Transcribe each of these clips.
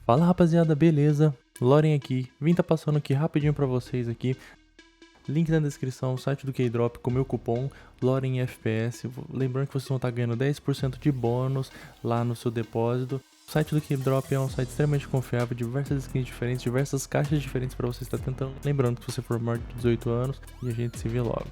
Fala rapaziada, beleza? Loren aqui, vim tá passando aqui rapidinho pra vocês aqui. Link na descrição, o site do KeyDrop com meu cupom lorenfps. Lembrando que vocês vão estar ganhando 10% de bônus lá no seu depósito. O site do KeyDrop é um site extremamente confiável, diversas skins diferentes, diversas caixas diferentes para você estar tentando. Lembrando que você for maior de 18 anos e a gente se vê logo.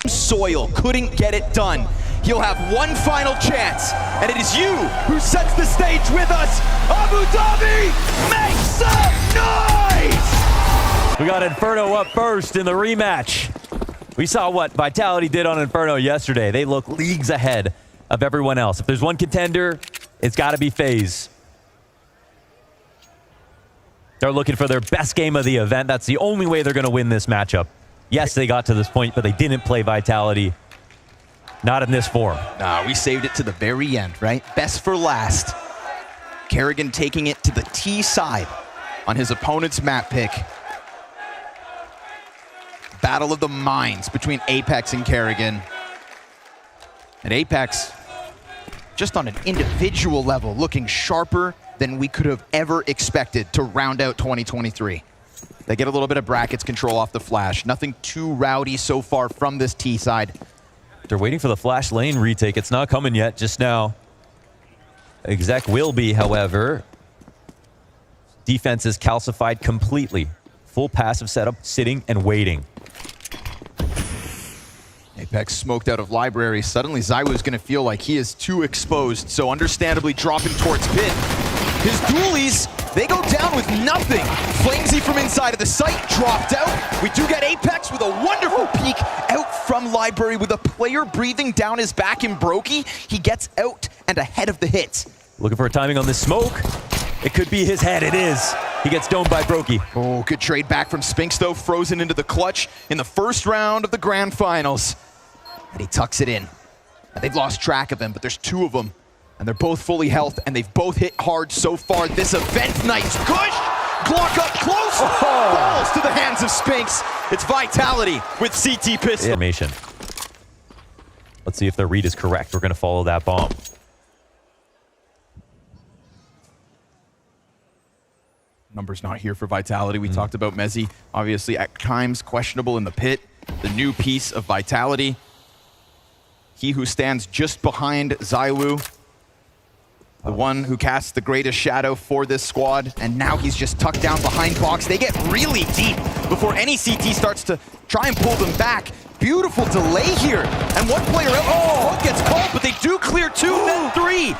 Soil couldn't get it done. He'll have one final chance, and it is you who sets the stage with us. Abu Dhabi, make some noise! We got Inferno up first in the rematch. We saw what Vitality did on Inferno yesterday. They look leagues ahead of everyone else. If there's one contender, it's got to be FaZe. They're looking for their best game of the event. That's the only way they're going to win this matchup. Yes, they got to this point, but they didn't play Vitality. Not in this form. Nah, we saved it to the very end, right? Best for last. Kerrigan taking it to the T side on his opponent's map pick. Battle of the minds between Apex and Kerrigan. And Apex, just on an individual level, looking sharper than we could have ever expected to round out 2023. They get a little bit of brackets control off the flash. Nothing too rowdy so far from this T side. They're waiting for the flash lane retake. It's not coming yet, just now. Exec will be, however. Defense is calcified completely. Full passive setup, sitting and waiting. Apex smoked out of library. Suddenly Zywoo's gonna feel like he is too exposed, so understandably dropping towards pit. His dualies, they go down with nothing. Flamesy from inside of the site dropped out. We do get Apex with a wonderful peek out from library with a player breathing down his back in Brokey. He gets out and ahead of the hits. Looking for a timing on this smoke. It could be his head. It is. He gets domed by Brokey. Oh, good trade back from Spinks though, frozen into the clutch in the first round of the grand finals. And he tucks it in. And they've lost track of him, but there's two of them. And they're both fully health, and they've both hit hard so far this event. Nice push! Glock up close! Falls to the hands of Spinks. It's Vitality with CT pistol. Animation. Let's see if their read is correct. We're going to follow that bomb. Numbers not here for Vitality. We talked about Mezzy, obviously at times questionable in the pit. The new piece of Vitality. He who stands just behind Zywoo. The one who casts the greatest shadow for this squad, and now he's just tucked down behind box. They get really deep before any CT starts to try and pull them back. Beautiful delay here, and one player out. Oh, gets called, but they do clear two, then three.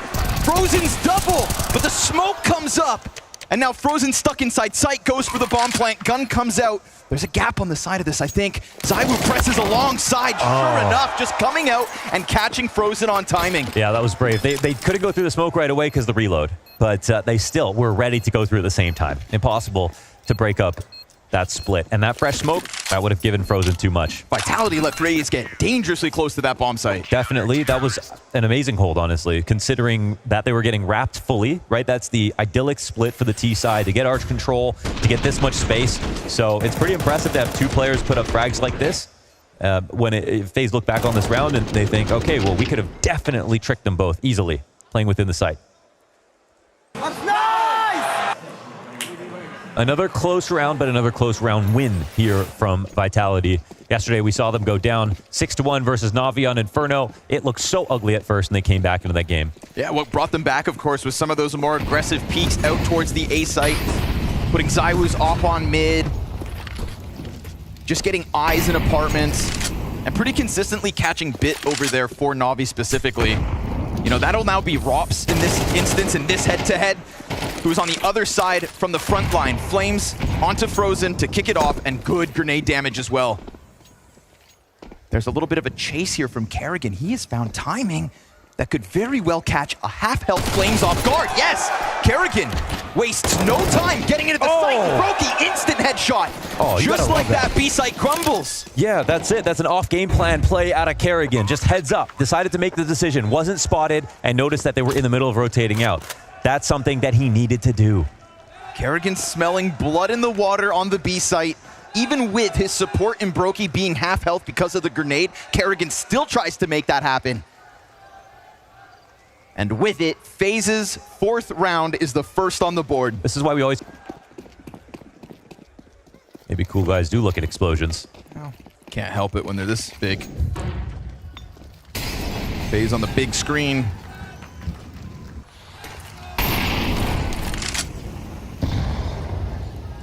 Frozen's double, but the smoke comes up, and now Frozen stuck inside sight, goes for the bomb plant. Gun comes out. There's a gap on the side of this, I think. Zywoo presses alongside, sure enough, just coming out and catching Frozen on timing. Yeah, that was brave. They couldn't go through the smoke right away because of the reload, but they still were ready to go through at the same time. Impossible to break up that split. And that fresh smoke, that would have given Frozen too much. Vitality let FaZe get dangerously close to that bomb site. Definitely. That was an amazing hold, honestly, considering that they were getting wrapped fully, right? That's the idyllic split for the T side, to get arch control, to get this much space. So it's pretty impressive to have two players put up frags like this. When FaZe look back on this round and they think, okay, well, we could have definitely tricked them both easily playing within the site. Another close round, but another close round win here from Vitality. Yesterday, we saw them go down 6-1 versus Na'Vi on Inferno. It looked so ugly at first, and they came back into that game. Yeah, what brought them back, of course, was some of those more aggressive peeks out towards the A site, putting Zywoo's off on mid, just getting eyes in apartments, and pretty consistently catching Bit over there for Na'Vi specifically. You know, that'll now be Rops in this instance, in this head-to-head, who's on the other side from the front line. Flames onto Frozen to kick it off, and good grenade damage as well. There's a little bit of a chase here from Kerrigan. He has found timing that could very well catch a half-health Flames off guard. Yes! Kerrigan wastes no time getting into the site. Brokey, instant headshot. Just like that, B-site crumbles. Yeah, that's it. That's an off-game plan play out of Kerrigan. Just heads up. Decided to make the decision. Wasn't spotted and noticed that they were in the middle of rotating out. That's something that he needed to do. Kerrigan smelling blood in the water on the B site. Even with his support in Brokey being half health because of the grenade, Kerrigan still tries to make that happen. And with it, FaZe's fourth round is the first on the board. This is why we always... Maybe cool guys do look at explosions. Oh, can't help it when they're this big. FaZe on the big screen.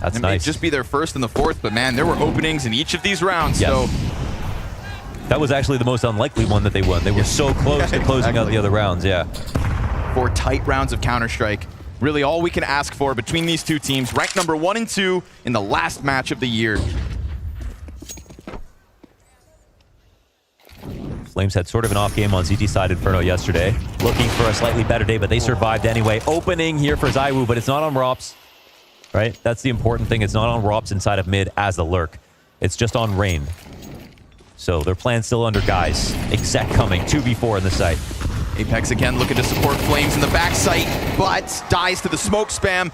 That's It nice. may just be their first in the fourth, but man, there were openings in each of these rounds. Yes. So That was actually the most unlikely one that they won. They were so close to closing out the other rounds, yeah. 4 tight rounds of Counter-Strike. Really all we can ask for between these two teams, ranked number 1 and 2 in the last match of the year. Flames had sort of an off game on CT side Inferno yesterday. Looking for a slightly better day, but they survived anyway. Opening here for ZywOo, but it's not on Rops. Right? That's the important thing. It's not on Rops inside of mid as the lurk. It's just on Rain. So their plan's still under guys. Exec coming, 2v4 in the site. Apex again looking to support Flames in the back site, but dies to the smoke spam.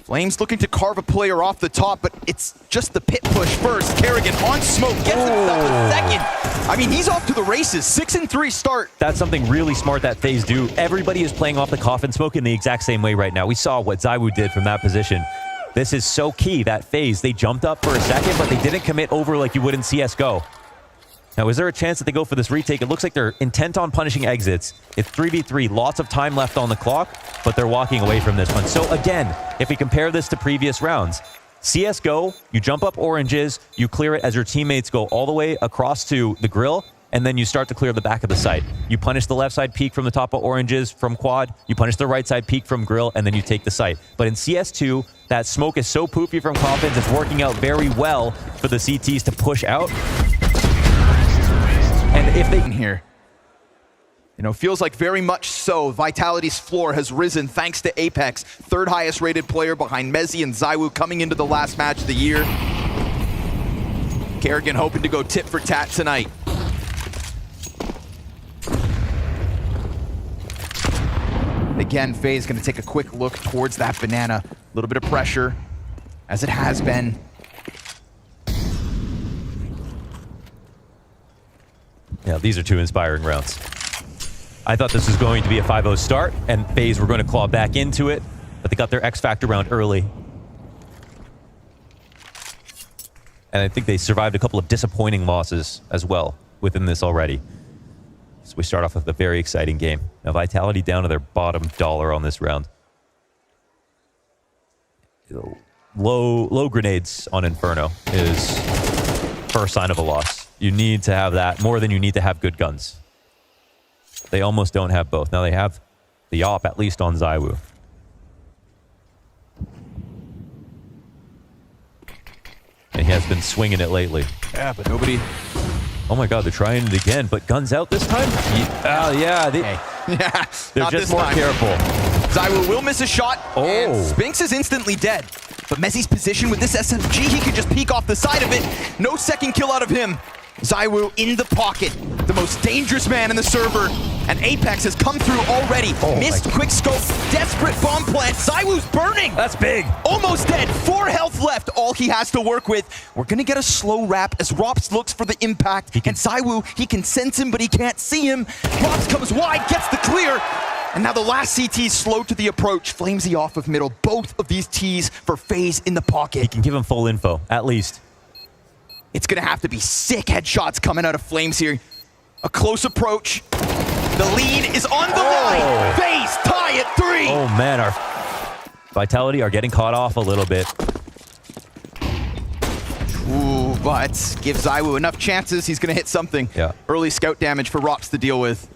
Flames looking to carve a player off the top, but it's just the pit push first. Kerrigan on smoke, gets himself a second. I mean, he's off to the races. 6-3 start. That's something really smart that FaZe do. Everybody is playing off the coffin smoke in the exact same way right now. We saw what ZywOo did from that position. This is so key, that FaZe. They jumped up for a second, but they didn't commit over like you would in CSGO. Now, is there a chance that they go for this retake? It looks like they're intent on punishing exits. It's 3v3, lots of time left on the clock, but they're walking away from this one. So again, if we compare this to previous rounds, CSGO, you jump up oranges, you clear it as your teammates go all the way across to the grill, and then you start to clear the back of the site. You punish the left side peak from the top of oranges from quad, you punish the right side peak from grill, and then you take the site. But in CS2, that smoke is so poofy from coffins, it's working out very well for the CTs to push out. And if they In here, you know, feels like very much so. Vitality's floor has risen thanks to Apex, third highest rated player behind Mezzi and ZywOo coming into the last match of the year. Kerrigan hoping to go tit for tat tonight. Again, FaZe going to take a quick look towards that banana. A little bit of pressure, as it has been. Yeah, these are two inspiring rounds. I thought this was going to be a 5-0 start, and FaZe were going to claw back into it, but they got their X Factor round early. And I think they survived a couple of disappointing losses as well within this already. So we start off with a very exciting game. Now, Vitality down to their bottom dollar on this round. Low grenades on Inferno is first sign of a loss. You need to have that more than you need to have good guns. They almost don't have both. Now they have the op, at least on ZywOo. And he has been swinging it lately. Yeah, but nobody... Oh my god, they're trying it again, but guns out this time? Yeah, Yeah, they're just more careful. ZywOo will miss a shot, and Oh. Spinks is instantly dead. But Mezzi's position with this SMG, he could just peek off the side of it. No second kill out of him. ZywOo in the pocket, the most dangerous man in the server, and Apex has come through already. Missed quick scope, desperate bomb plant. ZywOo's burning. That's big. Almost dead, 4 health left, all he has to work with. We're gonna get a slow wrap as Rops looks for the impact, and ZywOo, he can sense him, but he can't see him. Rops comes wide, gets the clear, and now the last CT's slow to the approach. Flamesy off of middle, both of these T's for FaZe in the pocket. He can give him full info, at least. It's gonna have to be sick headshots coming out of Flames here. A close approach. The lead is on the line. FaZe tie at 3. Oh man, our Vitality are getting caught off a little bit. Ooh, but give ZywOo enough chances, he's gonna hit something. Yeah. Early scout damage for Rops to deal with.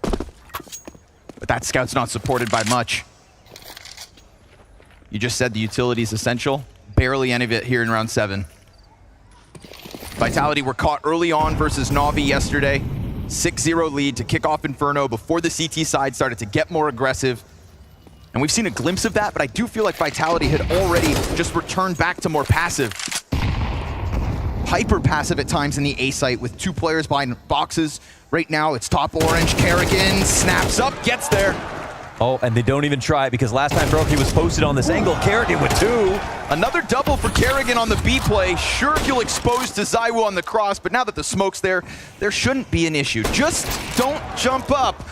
But that scout's not supported by much. You just said the utility is essential. Barely any of it here in round 7. Vitality were caught early on versus Na'Vi yesterday. 6-0 lead to kick off Inferno before the CT side started to get more aggressive. And we've seen a glimpse of that, but I do feel like Vitality had already just returned back to more passive. Hyper passive at times in the A site with 2 players behind boxes. Right now it's top orange. Kerrigan snaps up, gets there. Oh, and they don't even try because last time Brokey was posted on this angle. Kerrigan with 2. Another double for Kerrigan on the B play. Sure, he'll expose to ZywOo on the cross, but now that the smoke's there, there shouldn't be an issue. Just don't jump up.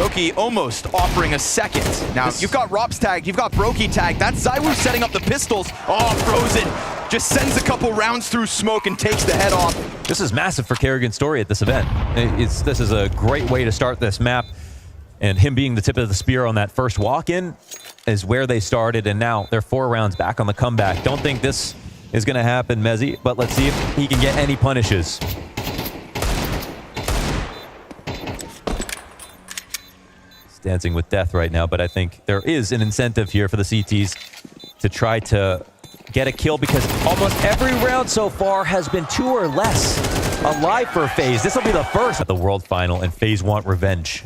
Brokey almost offering a second. Now, you've got Rob's tagged, you've got Brokey tagged. That's ZywOo setting up the pistols. Oh, Frozen just sends a couple rounds through smoke and takes the head off. This is massive for Kerrigan's story at this event. This is a great way to start this map. And him being the tip of the spear on that first walk-in is where they started, and now they're 4 rounds back on the comeback. Don't think this is going to happen, Mezzy, but let's see if he can get any punishes. He's dancing with death right now, but I think there is an incentive here for the CTs to try to get a kill, because almost every round so far has been 2 or less alive for FaZe. This will be the first at the World Final, and FaZe want revenge.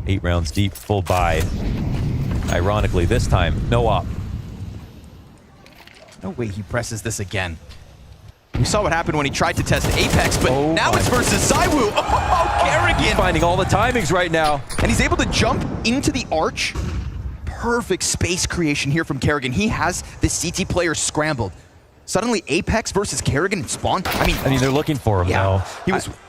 8 rounds deep, full buy. Ironically, this time, no op. No way he presses this again. We saw what happened when he tried to test Apex, but now it's versus ZywOo. Oh, Kerrigan! He's finding all the timings right now. And he's able to jump into the arch. Perfect space creation here from Kerrigan. He has this CT player scrambled. Suddenly, Apex versus Kerrigan and Spawn. I mean, they're looking for him now.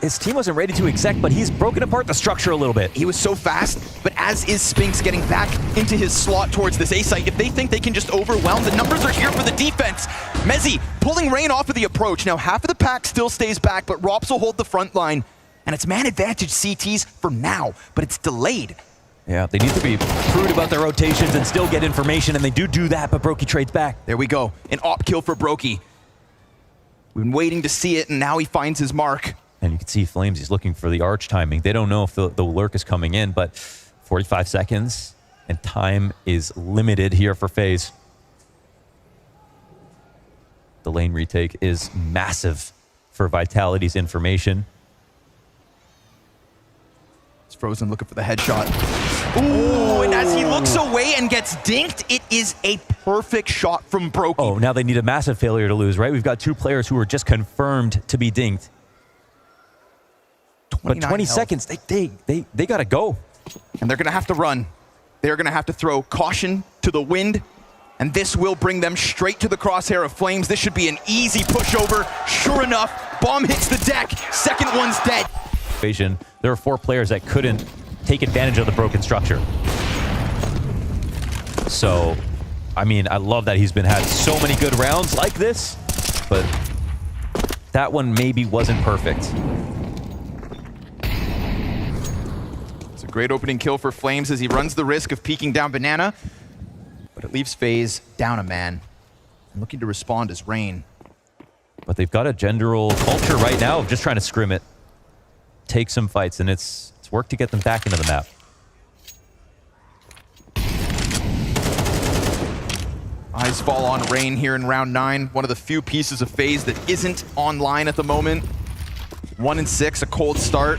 His team wasn't ready to exec, but he's broken apart the structure a little bit. He was so fast, but as is Spinks getting back into his slot towards this A site, if they think they can just overwhelm, the numbers are here for the defense. Mezzy pulling Rain off of the approach. Now, half of the pack still stays back, but Rops will hold the front line. And it's man advantage CTs for now, but it's delayed. Yeah, they need to be prudent about their rotations and still get information, and they do that, but Brokey trades back. There we go. An op kill for Brokey. We've been waiting to see it, and now he finds his mark. And you can see Flames, he's looking for the arch timing. They don't know if the lurk is coming in, but 45 seconds, and time is limited here for FaZe. The lane retake is massive for Vitality's information. Frozen looking for the headshot. Ooh, and as he looks away and gets dinked, it is a perfect shot from Brokey. Oh, now they need a massive failure to lose, right? We've got 2 players who are just confirmed to be dinked. But 20 seconds, they got to go. And they're going to have to run. They're going to have to throw caution to the wind, and this will bring them straight to the crosshair of Flames. This should be an easy pushover. Sure enough, bomb hits the deck. Second one's dead. There are 4 players that couldn't take advantage of the broken structure. So, I mean, I love that he's had so many good rounds like this, but that one maybe wasn't perfect. It's a great opening kill for Flames as he runs the risk of peeking down Banana, but it leaves FaZe down a man. And looking to respond is Rain. But they've got a general culture right now of just trying to scrim it. Take some fights, and it's work to get them back into the map. Eyes fall on Rain here in round 9. One of the few pieces of FaZe that isn't online at the moment. 1 and 6, a cold start.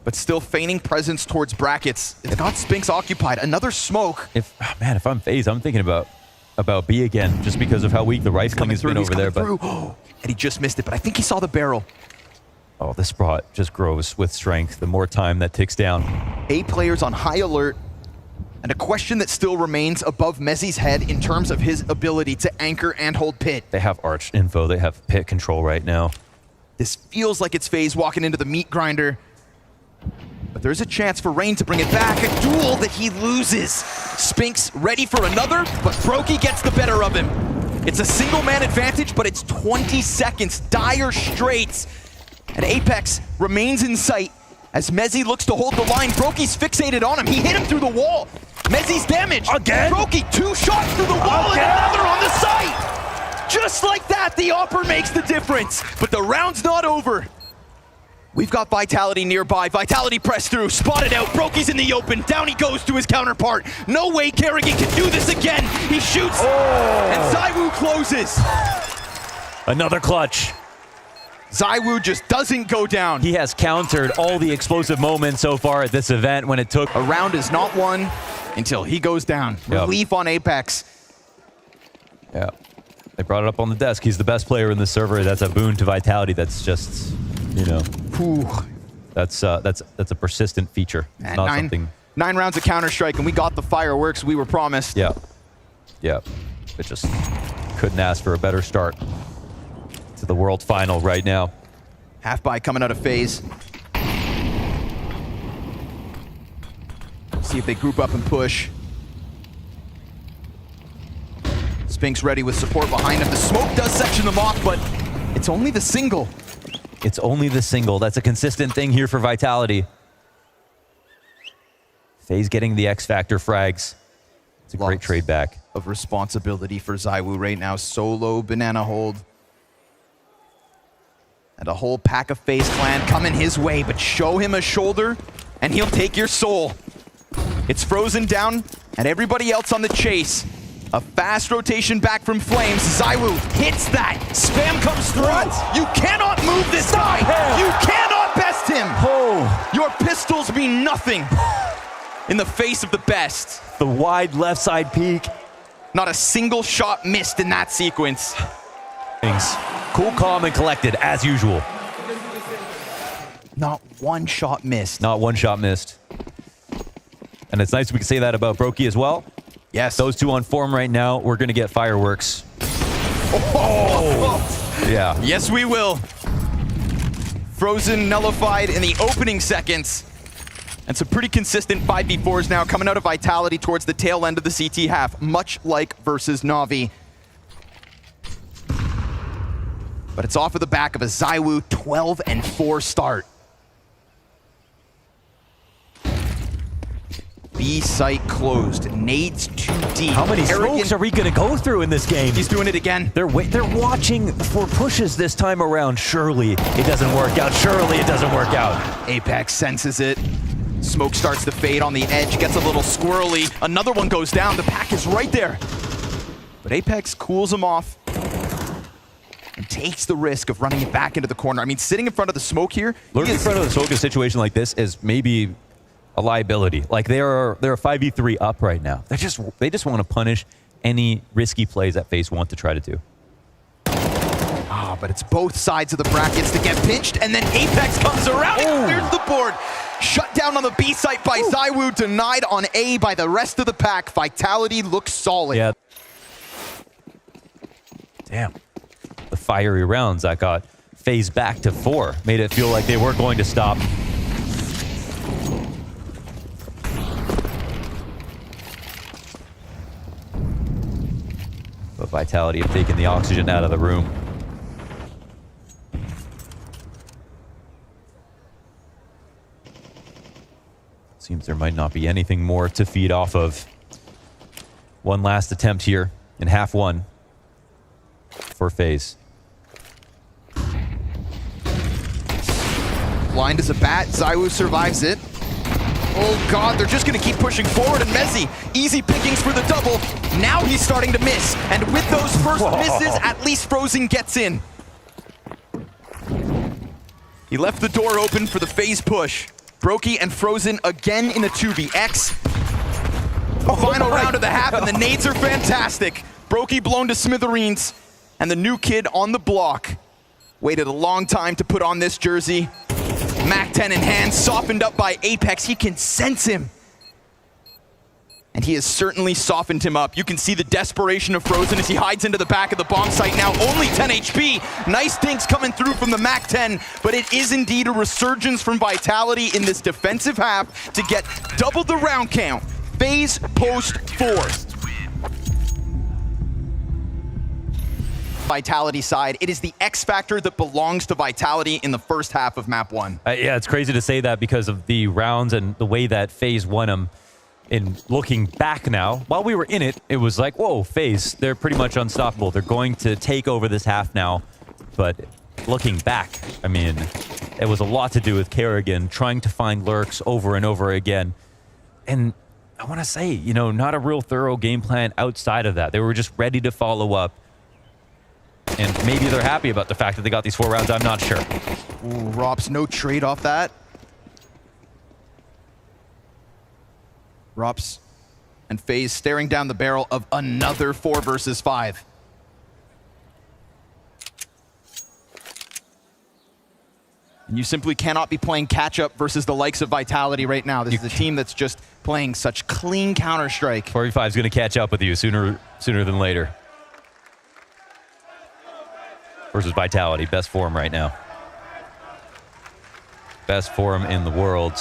But still feigning presence towards brackets. It's got Spinks occupied. Another smoke. If I'm FaZe, I'm thinking about B again, just because of how weak the rifling has been over there. But and he just missed it, but I think he saw the barrel. Oh, this spot just grows with strength the more time that ticks down. 8 players on high alert, and a question that still remains above Mezzy's head in terms of his ability to anchor and hold pit. They have arch info, they have pit control right now. This feels like it's FaZe walking into the meat grinder, but there's a chance for Rain to bring it back. A duel that he loses. Spinks ready for another, but Brokey gets the better of him. It's a single man advantage, but it's 20 seconds, dire straits. And Apex remains in sight as Mezzy looks to hold the line. Brokey's fixated on him. He hit him through the wall. Mezzy's damaged. Again? Brokey, 2 shots through the wall and another on the site. Just like that, the Opper makes the difference. But the round's not over. We've got Vitality nearby. Vitality pressed through, spotted out. Brokey's in the open. Down he goes to his counterpart. No way Kerrigan can do this again. He shoots, and ZywOo closes. Another clutch. ZywOo just doesn't go down. He has countered all the explosive moments so far at this event when it took. A round is not won until he goes down. Yep. Relief on Apex. Yeah. They brought it up on the desk. He's the best player in the server. That's a boon to Vitality. That's just, you know. Whew. That's a persistent feature. It's not something. 9 rounds of Counter-Strike, and we got the fireworks we were promised. Yeah. Yeah. It just couldn't ask for a better start to the World Final right now. Half buy coming out of FaZe. See if they group up and push. Spink's ready with support behind him. The smoke does section them off, but it's only the single. It's only the single. That's a consistent thing here for Vitality. FaZe getting the X Factor frags. It's a great trade back. Of responsibility for ZywOo right now. Solo banana hold. And a whole pack of FaZe clan coming his way, but show him a shoulder and he'll take your soul. It's Frozen down and everybody else on the chase. A fast rotation back from Flames. ZywOo hits that. Spam comes through. What? You cannot move this guy. You cannot best him. Oh. Your pistols mean nothing in the face of the best. The wide left side peek. Not a single shot missed in that sequence. Things. Cool, calm, and collected, as usual. Not one shot missed. Not one shot missed. And it's nice we can say that about Brokey as well. Yes. Those two on form right now, we're going to get fireworks. Oh! Yeah. Yes, we will. Frozen nullified in the opening seconds. And some pretty consistent 5v4s now coming out of Vitality towards the tail end of the CT half, much like versus Na'Vi. But it's off of the back of a ZywOo 12-4 start. B site closed. Nades too deep. How many smokes are we going to go through in this game? He's doing it again. They're watching for pushes this time around. Surely it doesn't work out. Surely it doesn't work out. Apex senses it. Smoke starts to fade on the edge, gets a little squirrely. Another one goes down. The pack is right there. But Apex cools him off and takes the risk of running it back into the corner. I mean, sitting in front of the smoke here. Lurking in front of the smoke in a situation like this is maybe a liability. Like they're a 5v3 up right now. They just want to punish any risky plays that FaZe want to try to do. Ah, but it's both sides of the brackets to get pinched, and then Apex comes around and clears the board. Shut down on the B site by ZywOo, denied on A by the rest of the pack. Vitality looks solid. Yeah. Damn. The fiery rounds that got FaZe back to 4 made it feel like they weren't going to stop. But Vitality have taken the oxygen out of the room. Seems there might not be anything more to feed off of. One last attempt here in half one for FaZe. Blind as a bat, ZywOo survives it. Oh God, they're just gonna keep pushing forward, and Mezzi, easy pickings for the double. Now he's starting to miss, and with those first misses, at least Frozen gets in. He left the door open for the FaZe push. Brokey and Frozen again in a 2vx. Final round of the half, and the nades are fantastic. Brokey blown to smithereens, and the new kid on the block waited a long time to put on this jersey. Mac-10 in hand, softened up by Apex. He can sense him. And he has certainly softened him up. You can see the desperation of Frozen as he hides into the back of the bomb site now. Only 10 HP. Nice dinks coming through from the Mac-10, but it is indeed a resurgence from Vitality in this defensive half to get double the round count. FaZe post 4. Vitality side, it is the X factor that belongs to Vitality in the first half of map 1. Yeah, it's crazy to say that because of the rounds and the way that FaZe won them. In looking back now, while we were in it, it was like, whoa, FaZe, they're pretty much unstoppable. They're going to take over this half now. But looking back, I mean, it was a lot to do with Kerrigan trying to find lurks over and over again. And I want to say, you know, not a real thorough game plan outside of that. They were just ready to follow up. And maybe they're happy about the fact that they got these 4 rounds. I'm not sure. Ooh, Rops, no trade off that. Rops and FaZe staring down the barrel of another 4 versus 5. And you simply cannot be playing catch-up versus the likes of Vitality right now. This is a team that's just playing such clean Counter-Strike. 45 is going to catch up with you sooner than later. Versus Vitality, best form right now. Best form in the world.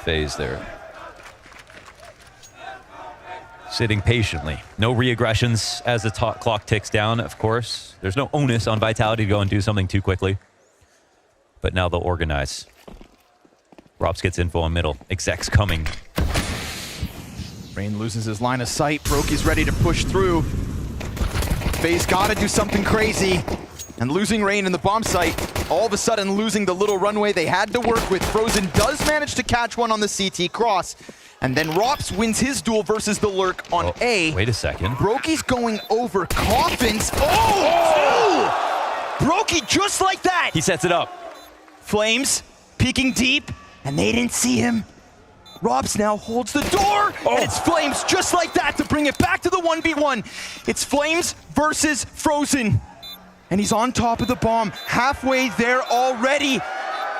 FaZe there. Sitting patiently. No re-aggressions as the clock ticks down, of course. There's no onus on Vitality to go and do something too quickly. But now they'll organize. Robs gets info on middle. Exec's coming. Rain loses his line of sight. Brokey's ready to push through. FaZe gotta do something crazy. And losing Rain in the bomb site, all of a sudden losing the little runway they had to work with. Frozen does manage to catch one on the CT cross. And then Rops wins his duel versus the Lurk on A. Wait a second. Brokey's going over Coffins. Oh! Brokey just like that! He sets it up. Flames peeking deep, and they didn't see him. Robs now holds the door, and it's Flames just like that to bring it back to the 1v1. It's Flames versus Frozen. And he's on top of the bomb, halfway there already.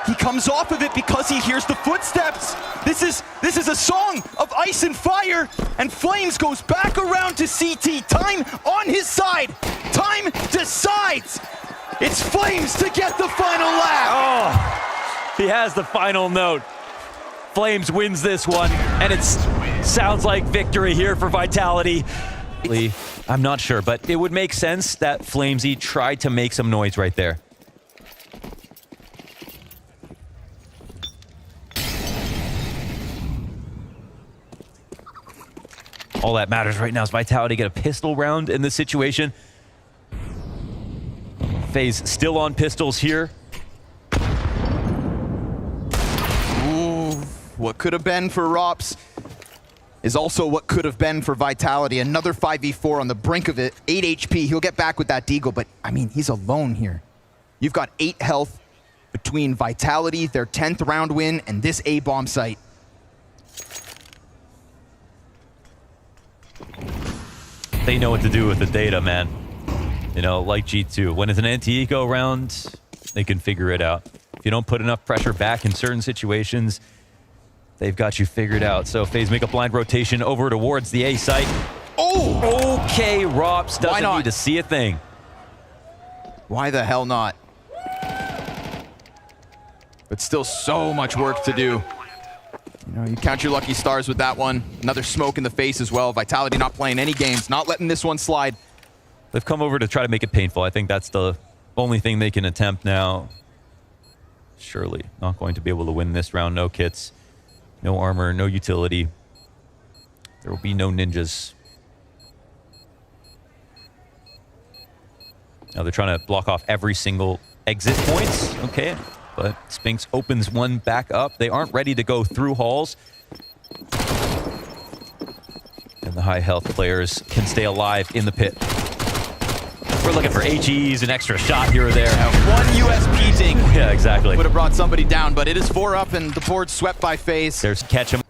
He comes off of it because he hears the footsteps. This is a song of ice and fire, and Flames goes back around to CT. Time on his side. Time decides. It's Flames to get the final laugh. Oh, he has the final note. Flames wins this one, and it sounds like victory here for Vitality. I'm not sure, but it would make sense that Flamesy tried to make some noise right there. All that matters right now is Vitality get a pistol round in this situation. FaZe still on pistols here. Ooh, what could have been for Rops is also what could have been for Vitality. Another 5v4 on the brink of it. 8 HP. He'll get back with that deagle, but I mean, he's alone here. You've got 8 health between Vitality, their 10th round win, and this A bomb site. They know what to do with the data, man. You know, like G2. When it's an anti-eco round, they can figure it out. If you don't put enough pressure back in certain situations, they've got you figured out. So FaZe make a blind rotation over towards the A site. Oh! Okay, Rops doesn't need to see a thing. Why the hell not? But still so much work to do. You know, you count your lucky stars with that one. Another smoke in the face as well. Vitality not playing any games, not letting this one slide. They've come over to try to make it painful. I think that's the only thing they can attempt now. Surely not going to be able to win this round. No kits, no armor, no utility. There will be no ninjas. Now they're trying to block off every single exit points. Okay, but Spinks opens one back up. They aren't ready to go through halls. And the high health players can stay alive in the pit. We're looking for HEs, an extra shot here or there. One USP ding. Yeah, exactly. Would have brought somebody down, but it is 4 up and the board swept by FaZe. There's catch him.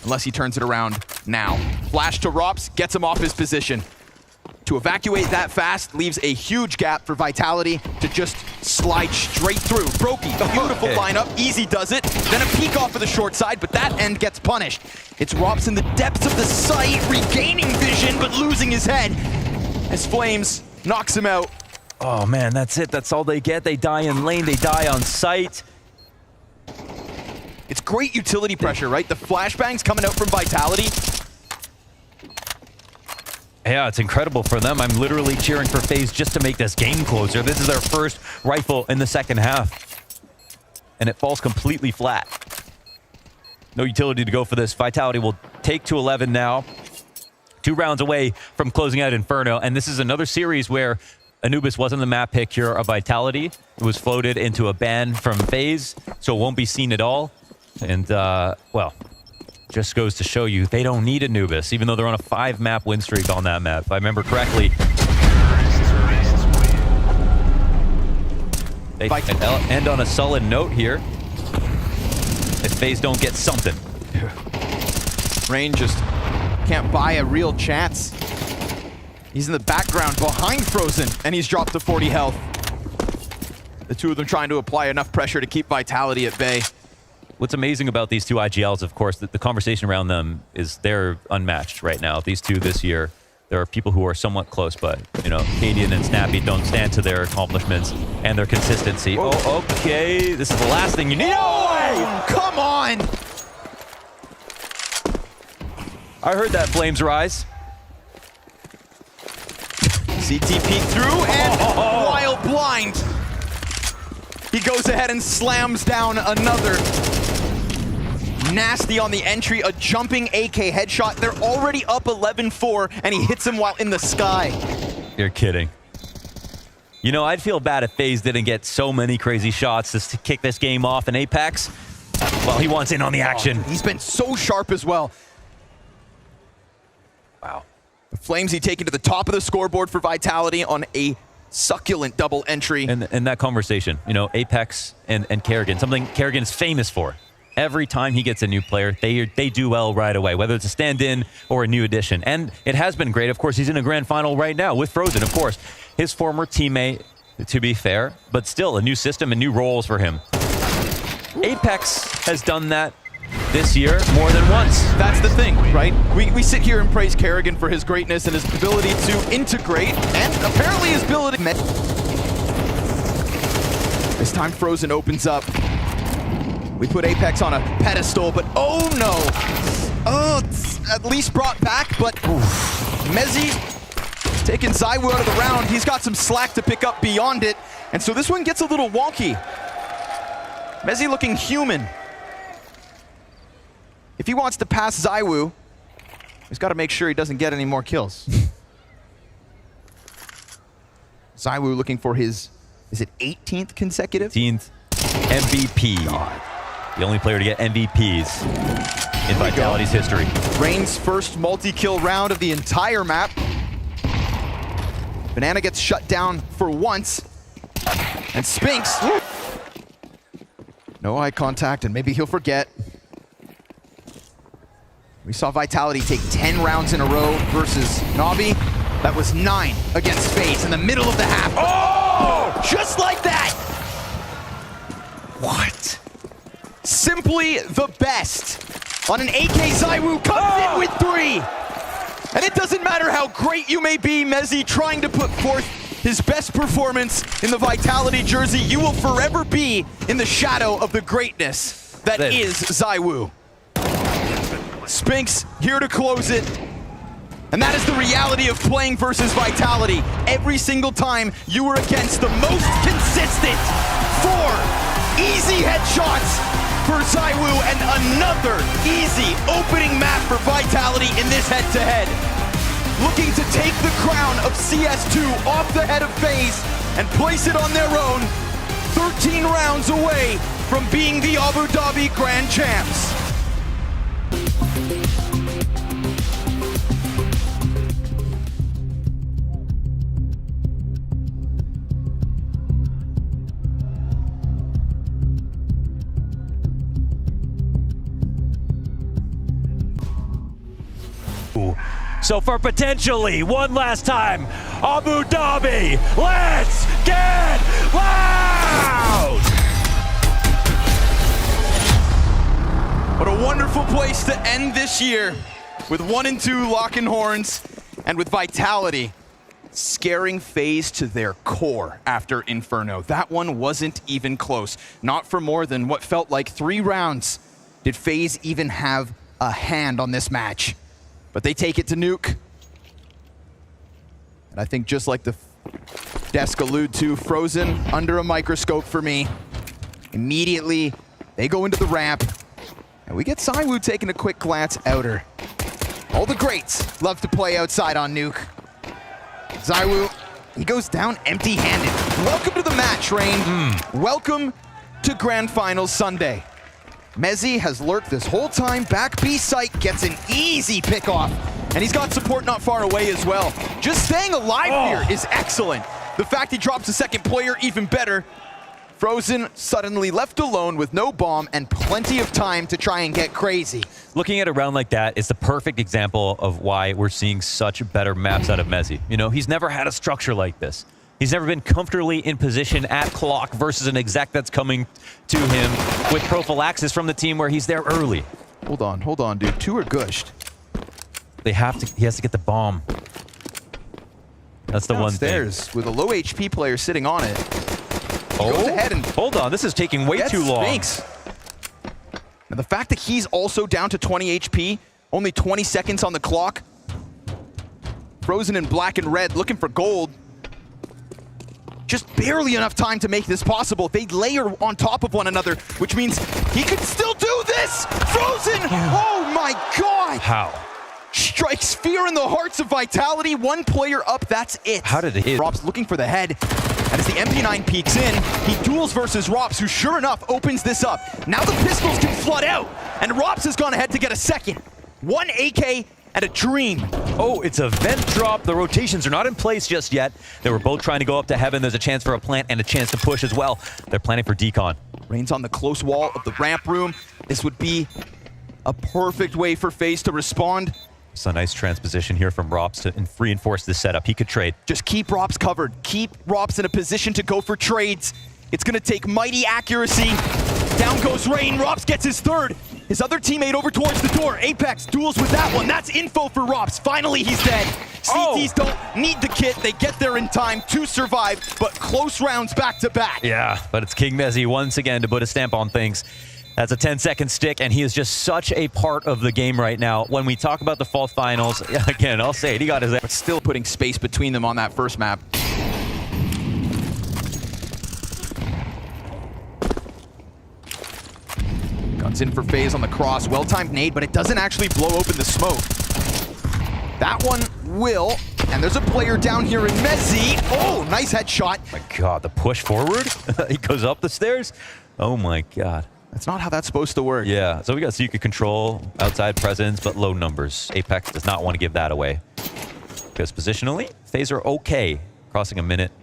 Unless he turns it around now. Flash to Rops, gets him off his position. To evacuate that fast leaves a huge gap for Vitality to just slide straight through. Brokey, beautiful lineup, easy does it. Then a peek off of the short side, but that end gets punished. It's Rops in the depths of the site, regaining vision, but losing his head as Flames knocks him out. Oh man, that's it. That's all they get. They die in lane, they die on sight. It's great utility pressure, right? The flashbangs coming out from Vitality. Yeah, it's incredible for them. I'm literally cheering for FaZe just to make this game closer. This is their first rifle in the second half. And it falls completely flat. No utility to go for this. Vitality will take to 11 now. 2 rounds away from closing out Inferno. And this is another series where Anubis wasn't the map pick here of Vitality. It was floated into a ban from FaZe, so it won't be seen at all. And, well, just goes to show you they don't need Anubis, even though they're on a 5-map win streak on that map, if I remember correctly. They end on a sullen note here. If FaZe don't get something. Rain just can't buy a real chance. He's in the background behind Frozen, and he's dropped to 40 health. The two of them trying to apply enough pressure to keep Vitality at bay. What's amazing about these two IGLs, of course, that the conversation around them is they're unmatched right now. These two this year, there are people who are somewhat close, but, you know, Cadian and Snappy don't stand to their accomplishments and their consistency. Oh, okay. This is the last thing you need. Oh, come on! I heard that flames rise. CT peek through and while blind, he goes ahead and slams down another. Nasty on the entry, a jumping AK headshot. They're already up 11-4, and he hits him while in the sky. You're kidding. You know, I'd feel bad if FaZe didn't get so many crazy shots to kick this game off in Apex. Well, he wants in on the action. He's been so sharp as well. Wow. The Flames he taken to the top of the scoreboard for Vitality on a succulent double entry. And that conversation, you know, Apex and Kerrigan, something Kerrigan is famous for. Every time he gets a new player, they do well right away, whether it's a stand-in or a new addition. And it has been great. Of course, he's in a grand final right now with Frozen, of course. His former teammate, to be fair, but still a new system and new roles for him. Apex has done that this year more than once. That's the thing, right? We sit here and praise Kerrigan for his greatness and his ability to integrate, and apparently his ability. This time Frozen opens up. We put Apex on a pedestal, but oh no! Oh, it's at least brought back, but Mezzi taking ZywOo out of the round. He's got some slack to pick up beyond it, and so this one gets a little wonky. Mezzi looking human. If he wants to pass ZywOo, he's got to make sure he doesn't get any more kills. ZywOo looking for his, is it 18th consecutive? 18th MVP. God. The only player to get MVPs in Vitality's history. Rain's first multi-kill round of the entire map. Banana gets shut down for once. And Spinks. No eye contact, and maybe he'll forget. We saw Vitality take 10 rounds in a row versus Navi. That was 9 against FaZe in the middle of the half. Oh! Just like that! What? Simply the best. On an AK, ZywOo comes in with 3. And it doesn't matter how great you may be, Mezzi trying to put forth his best performance in the Vitality jersey. You will forever be in the shadow of the greatness that is ZywOo. Spinks here to close it. And that is the reality of playing versus Vitality. Every single time you were against the most consistent 4 easy headshots for ZywOo and another easy opening map for Vitality in this head-to-head. Looking to take the crown of CS2 off the head of FaZe and place it on their own, 13 rounds away from being the Abu Dhabi Grand Champs. So for potentially one last time, Abu Dhabi, let's get loud! What a wonderful place to end this year with 1 and 2 locking horns and with Vitality scaring FaZe to their core after Inferno. That one wasn't even close. Not for more than what felt like 3 rounds did FaZe even have a hand on this match. But they take it to Nuke. And I think just like the desk allude to, Frozen under a microscope for me. Immediately, they go into the ramp. And we get ZywOo taking a quick glance outer. All the greats love to play outside on Nuke. ZywOo, he goes down empty-handed. Welcome to the match, Rain. Welcome to Grand Finals Sunday. Mezzi has lurked this whole time. Back B site gets an easy pick-off. And he's got support not far away as well. Just staying alive here is excellent. The fact he drops a second player, even better. Frozen suddenly left alone with no bomb and plenty of time to try and get crazy. Looking at a round like that is the perfect example of why we're seeing such better maps out of Mezzi. You know, he's never had a structure like this. He's never been comfortably in position at clock versus an exec that's coming to him with prophylaxis from the team where he's there early. Hold on, dude. 2 are gushed. He has to get the bomb. That's the one thing. With a low HP player sitting on it. Oh, goes ahead and hold on. This is taking way too long. Now the fact that he's also down to 20 HP Only 20 seconds on the clock. Frozen in black and red, looking for gold. Just barely enough time to make this possible. They layer on top of one another, which means he could still do this! Frozen! Oh my god! How? Strikes fear in the hearts of Vitality. One player up, that's it. How did it hit? Rops looking for the head. And as the MP9 peeks in, he duels versus Rops, who sure enough opens this up. Now the pistols can flood out, and Rops has gone ahead to get a second. One AK and a dream. Oh, it's a vent drop. The rotations are not in place just yet. They were both trying to go up to heaven. There's a chance for a plant and a chance to push as well. They're planning for decon. Rain's on the close wall of the ramp room. This would be a perfect way for FaZe to respond. It's a nice transposition here from Rops to reinforce this setup. He could trade. Just keep Rops covered. Keep Rops in a position to go for trades. It's going to take mighty accuracy. Down goes Rain. Rops gets his third. His other teammate over towards the door. Apex duels with that one. That's info for Rops. Finally, he's dead. CTs don't need the kit. They get there in time to survive, but close rounds back to back. Yeah, but it's King Mezzy once again to put a stamp on things. That's a 10-second stick, and he is just such a part of the game right now. When we talk about the fall finals, again, I'll say it, he got his... But still putting space between them on that first map. Guns in for FaZe on the cross. Well-timed nade, but it doesn't actually blow open the smoke. That one will, and there's a player down here in Mezzy. Oh, nice headshot. My God, the push forward? He goes up the stairs? Oh my God. That's not how that's supposed to work. Yeah, so we got secret control, outside presence, but low numbers. Apex does not want to give that away. Because positionally, FaZe are okay. Crossing a minute.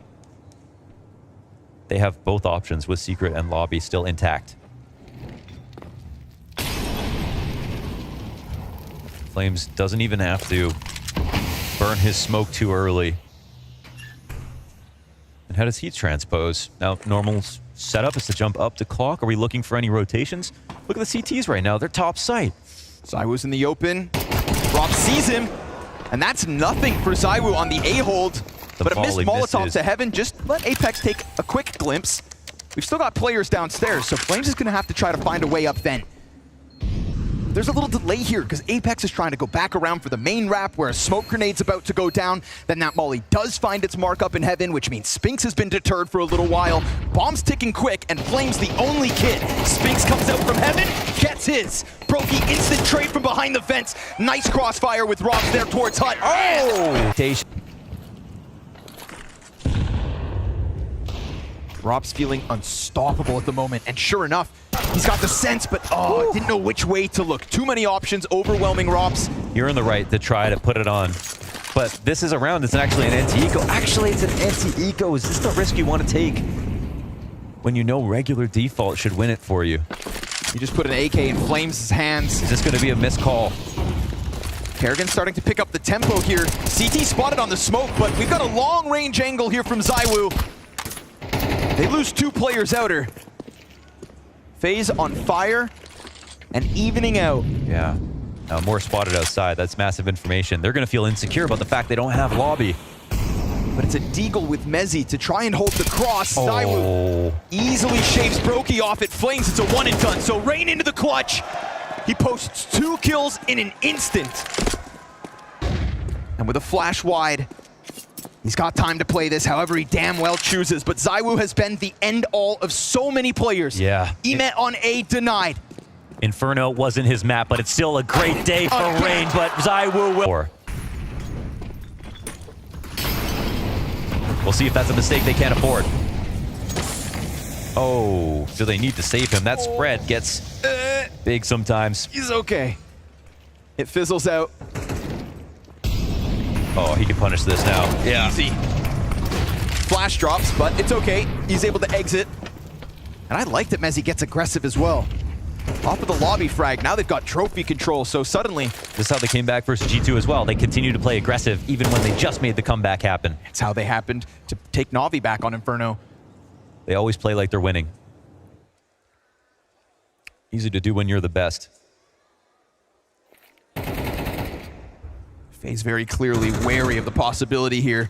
They have both options with secret and lobby still intact. Flames doesn't even have to burn his smoke too early. And how does he transpose? Now, normal setup is to jump up to clock. Are we looking for any rotations? Look at the CTs right now. They're top sight. Zywoo's in the open. Rob sees him, and that's nothing for Zywoo on the A-hold. But a missed Molotov to heaven. Just let Apex take a quick glimpse. We've still got players downstairs, so Flames is going to have to try to find a way up then. There's a little delay here because Apex is trying to go back around for the main wrap where a smoke grenade's about to go down. Then that molly does find its mark up in heaven, which means Spinks has been deterred for a little while. Bomb's ticking quick, and Flame's the only kid. Spinks comes out from heaven, gets his. Brokey instant trade from behind the fence. Nice crossfire with Robs there towards Hut. Oh! Rob's feeling unstoppable at the moment, and sure enough, he's got the sense, but oh, didn't know which way to look. Too many options, overwhelming Robs. You're in the right to try to put it on. But this is a round, it's actually an anti-eco. Actually, it's an anti-eco. Is this the risk you want to take when you know regular default should win it for you? You just put an AK in Flames' hands. Is this going to be a missed call? Kerrigan's starting to pick up the tempo here. CT spotted on the smoke, but we've got a long-range angle here from Zywoo. They lose two players outer. FaZe on fire and evening out. Yeah. More spotted outside. That's massive information. They're going to feel insecure about the fact they don't have lobby. But it's a deagle with Mezzy to try and hold the cross. Oh. Zywoo easily shaves Brokey off at Flames. It's a one and done. So Rain into the clutch. He posts 2 kills in an instant. And with a flash wide, he's got time to play this however he damn well chooses, but Zywoo has been the end-all of so many players. Yeah. Emet on A denied. Inferno wasn't his map, but it's still a great day for Rain, but Zywoo will... We'll see if that's a mistake they can't afford. Oh, do they need to save him? That spread gets big sometimes. He's okay. It fizzles out. Oh, he can punish this now. Yeah. Easy. Flash drops, but it's okay. He's able to exit. And I like that Mezzy gets aggressive as well. Off of the lobby frag, now they've got trophy control, so suddenly... This is how they came back versus G2 as well. They continue to play aggressive even when they just made the comeback happen. It's how they happened to take Na'Vi back on Inferno. They always play like they're winning. Easy to do when you're the best. FaZe very clearly wary of the possibility here.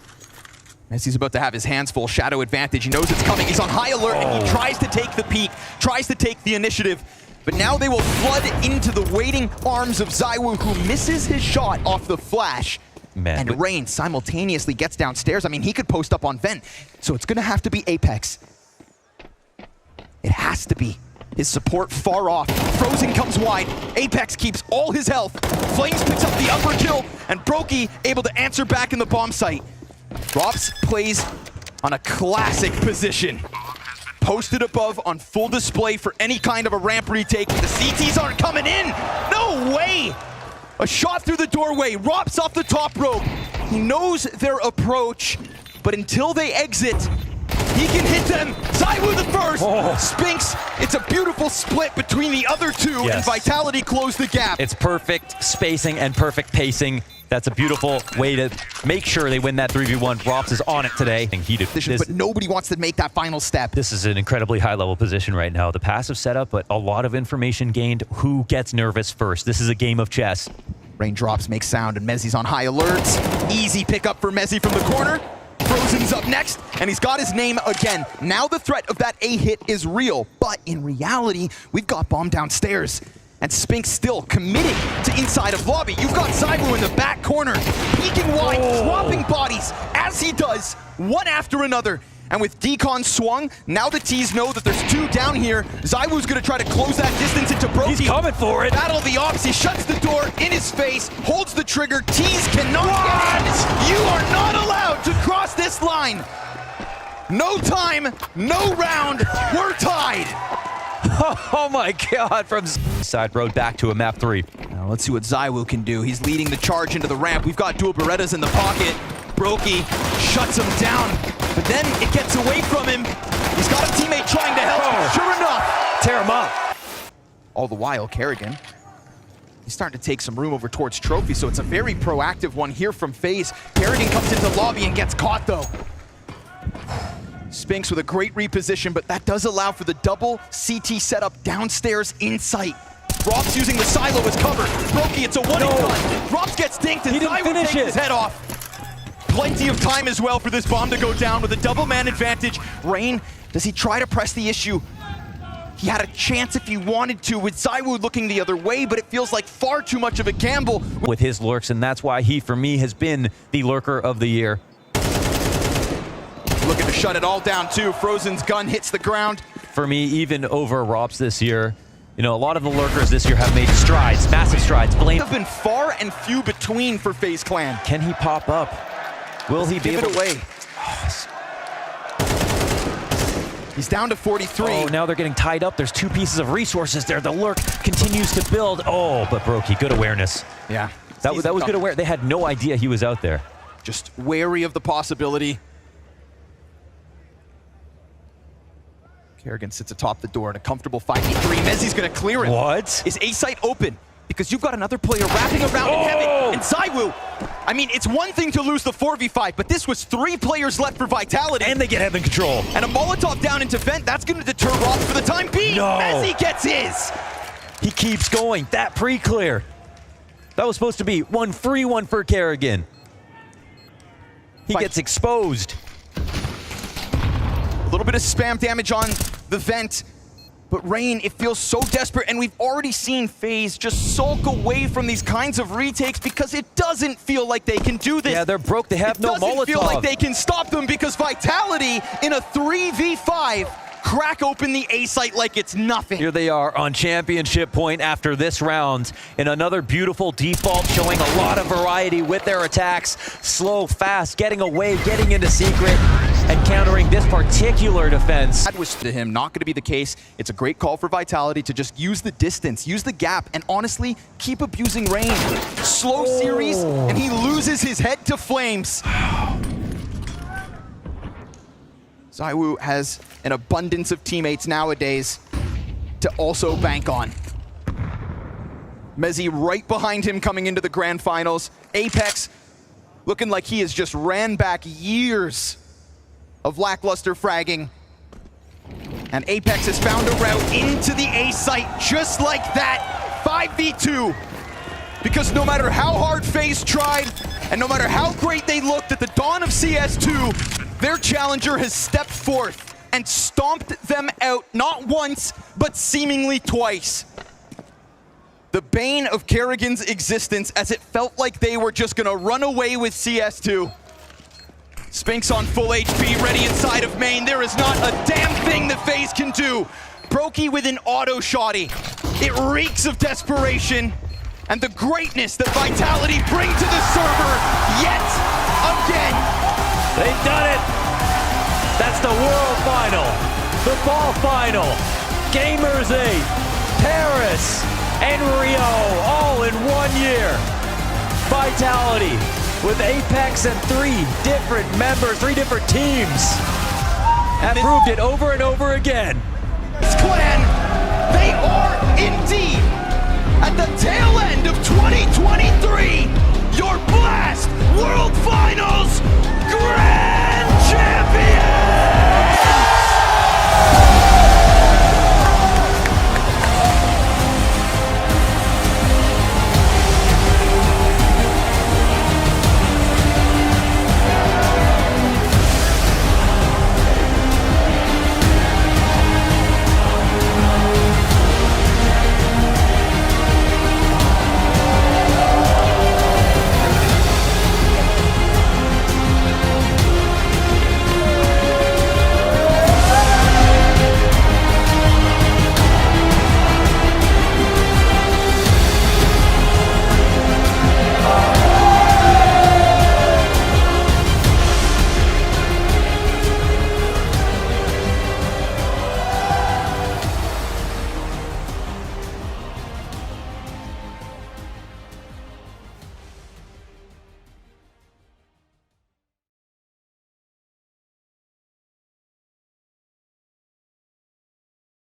Mezzy's about to have his hands full. Shadow advantage. He knows it's coming. He's on high alert, and he tries to take the peak, tries to take the initiative. but now they will flood into the waiting arms of ZywOo, who misses his shot off the flash. Man, and Rain simultaneously gets downstairs. I mean, he could post up on vent, so it's gonna have to be Apex. It has to be. His support far off. Frozen comes wide. Apex keeps all his health. Flames picks up the upper kill, and Brokey able to answer back in the bomb site. ropz plays on a classic position. Posted above on full display for any kind of a ramp retake. The CTs aren't coming in. No way! A shot through the doorway. ropz off the top rope. He knows their approach, but until they exit, he can hit them. ZywOo the first. Spinks, it's a beautiful split between the other two, and Vitality closed the gap. It's perfect spacing and perfect pacing. That's a beautiful way to make sure they win that 3v1. ropz is on it today. But nobody wants to make that final step. This is an incredibly high-level position right now. The passive setup, but a lot of information gained. Who gets nervous first? This is a game of chess. Raindrops make sound, and Mezzi's on high alerts. Easy pickup for Mezzi from the corner. Frozen's up next, and he's got his name again. Now the threat of that A hit is real, but in reality, we've got bomb downstairs. And Spink still committed to inside of lobby. You've got ZywOo in the back corner, peeking wide, dropping bodies as he does, one after another. And with Decon swung, now the T's know that there's two down here. ZywOo's gonna try to close that distance into Brokey. He's coming for it. Battle the ops, he shuts the door in his face, holds the trigger. T's cannot get in. You are not allowed to cross this line. No time, no round, we're tied. Oh my god, from side road back to a map 3. Now let's see what ZywOo can do. He's leading the charge into the ramp. We've got dual Berettas in the pocket. Brokey shuts him down, but then it gets away from him. He's got a teammate trying to help. Sure enough, tear him up. All the while, Kerrigan, he's starting to take some room over towards Trophy, so it's a very proactive one here from FaZe. Kerrigan comes into lobby and gets caught though. Spinks with a great reposition, but that does allow for the double CT setup downstairs in sight. ropz using the silo as cover. Brokey, it's a one and done. ropz gets dinked, and ZywOo takes his head off. Plenty of time as well for this bomb to go down with a double man advantage. Rain, does he try to press the issue? He had a chance if he wanted to, with ZywOo looking the other way, but it feels like far too much of a gamble. With his lurks, and that's why he, for me, has been the lurker of the year. Looking to shut it all down too. Frozen's gun hits the ground. For me, even over ropz this year, you know, a lot of the lurkers this year have made strides, massive strides. Blame have been far and few between for FaZe Clan. Can he pop up? Will he be able to? Away. He's down to 43. Oh, now they're getting tied up. There's two pieces of resources there. The lurk continues to build. Oh, but Brokey, good awareness. Yeah. That was good awareness. They had no idea he was out there. Just wary of the possibility. Kerrigan sits atop the door in a comfortable 5v3. Mezzi's gonna clear it. What? Is A site open? Because you've got another player wrapping around in heaven. And ZywOo, I mean, it's one thing to lose the 4v5, but this was 3 players left for Vitality. And they get heaven control. And a Molotov down into vent, that's gonna deter ropz for the time being. No. Mezzi gets his. He keeps going. That pre-clear. That was supposed to be one free one for Kerrigan. He gets exposed. A little bit of spam damage on the vent, but Rain, it feels so desperate, and we've already seen FaZe just sulk away from these kinds of retakes because it doesn't feel like they can do this. Yeah, they're broke. They have no Molotov. It doesn't feel like they can stop them because Vitality in a 3v5 crack open the A site like it's nothing. Here they are on championship point after this round in another beautiful default, showing a lot of variety with their attacks. Slow, fast, getting away, getting into secret, and countering this particular defense. That was to him not going to be the case. It's a great call for Vitality to just use the distance, use the gap, and honestly, keep abusing Rain. Slow series, and he loses his head to flames. ZywOo has an abundance of teammates nowadays to also bank on. Mezzi right behind him coming into the grand finals. Apex looking like he has just ran back years of lackluster fragging. And Apex has found a route into the A site just like that. 5v2. Because no matter how hard FaZe tried, and no matter how great they looked at the dawn of CS2, their challenger has stepped forth and stomped them out, not once, but seemingly twice. The bane of Kerrigan's existence, as it felt like they were just gonna run away with CS2. Spinks on full HP, ready inside of main. There is not a damn thing that FaZe can do. Brokey with an auto shotty. It reeks of desperation and the greatness that Vitality bring to the server yet again. They've done it. That's the World Final, the Ball Final, Gamers 8, Paris, and Rio, all in 1 year. Vitality with Apex and 3 different members, 3 different teams, have proved it over and over again. It's